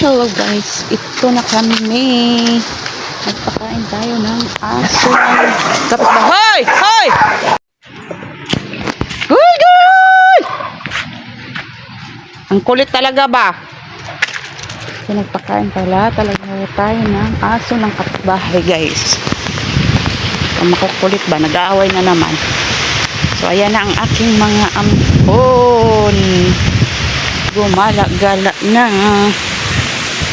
Hello guys, ito na kami. Nagpakain tayo ng aso. Tapos ba? Hoy! Hoy! Hoy, good! Ang kulit talaga ba? So, nagpakain talaga tayo ng aso ng kapitbahay guys. Ang makukulit ba? Nag-aaway na naman. So, ayan na ang aking mga ampon. Gumala-gala na.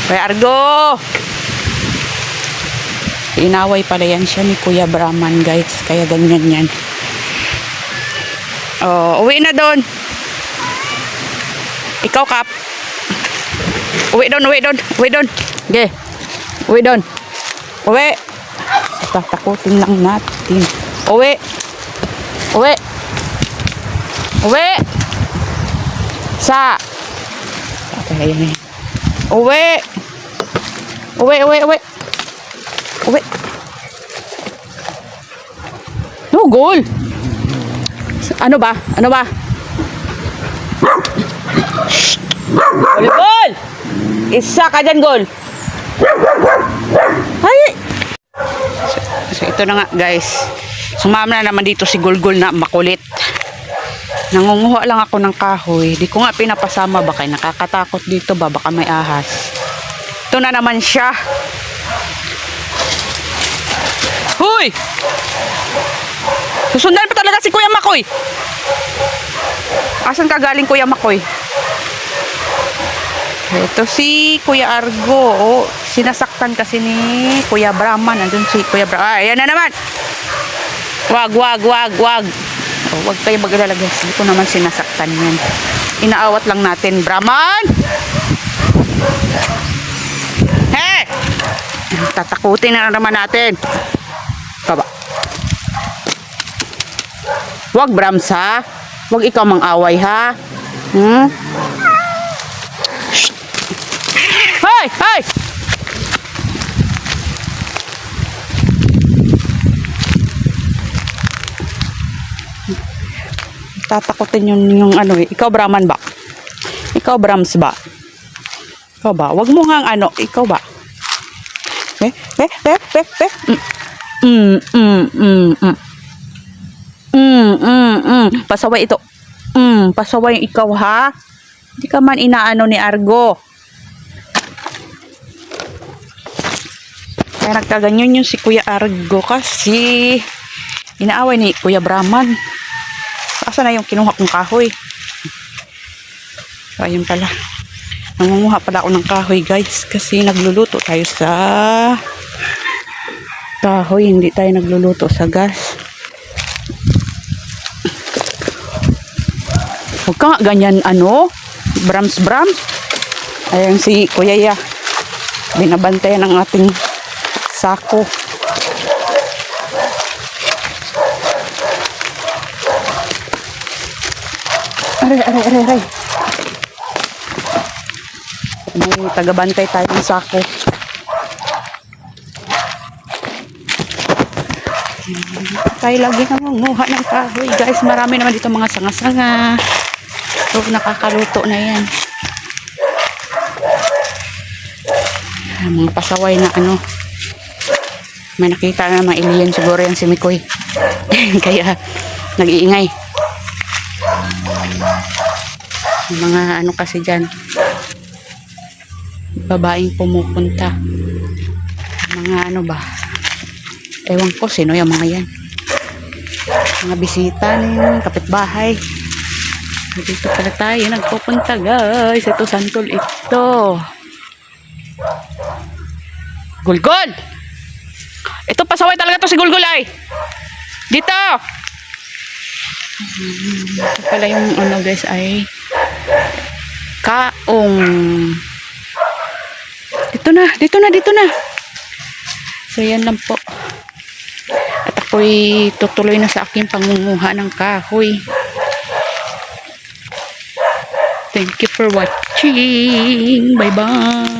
Kuya Argo! Inaway pala yan siya ni Kuya Brahman guys. Kaya ganyan yan. Oh, uwi na doon. Ikaw Kap. Uwi doon. Okay. Uwi doon. Uwi. Tatakutin lang natin. Uwi. Sa. Okay, ayan. Uwi. No, goal. Ano ba? Gol! Isa ka dyan, Gol. Ay! So, ito na nga, guys. Sumama na naman dito si Gulgul na makulit. Nangunguha lang ako ng kahoy. Di ko nga pinapasama. Baka nakakatakot dito ba? Baka may ahas. Ito na naman siya. Huy! Susundan pa talaga si Kuya Makoy. Asan ka galing, Kuya Makoy? Ito si Kuya Argo. Oh, sinasaktan kasi ni Kuya Brahman. Nandun si Kuya Brahman. Ah, ayan na naman. Wag. Oh, wag kayo mag-alala guys. Hindi ko naman sinasaktan yan. Inaawat lang natin. Brahman! Hey! Tatakutin na naman natin. Baba. Wag Brahms ha. Wag ikaw mang-away ha. Hey! Tatakutin yung ano eh. Ikaw Brahman ba? Ikaw Brahms ba? Ikaw ba? Wag mo nga ano. Ikaw ba? Pasaway ito. Pasaway ikaw ha. Hindi ka man inaano ni Argo. Kaya nagkaganyan yung si Kuya Argo kasi inaaway ni Kuya Brahman. Asa na yung kinuha kong kahoy? So, ayun pala. Nangunguha pala ako ng kahoy guys kasi nagluluto tayo sa kahoy. Hindi tayo nagluluto sa gas. Huwag ka nga ganyan ano. Brahms. Ayan si Kuya Ya. Binabantayan ang ating sako. Aray. May tagabantay tayo ng sako. Tayo lagi nangunguha ng kahoy. Guys, marami naman dito mga sanga-sanga. So, nakakaluto na yan. Mga pasaway na ano. May nakita na mga alien siguro yan si Mikoy. Kaya, nag-iingay. Mga ano kasi dyan. Babaeng pumupunta. Mga ano ba? Ewan ko sino yung mga yan. Mga bisita ng kapitbahay. Dito pala tayo nagpupunta guys. Ito santol ito. Gulgul! Ito pasaway talaga to si Gulgul ay. Dito! Ito pala yung ano guys ay kaong. Dito na. So yan lang po. At ako'y tutuloy na sa aking pangunguha ng kahoy. Thank you for watching. Bye bye.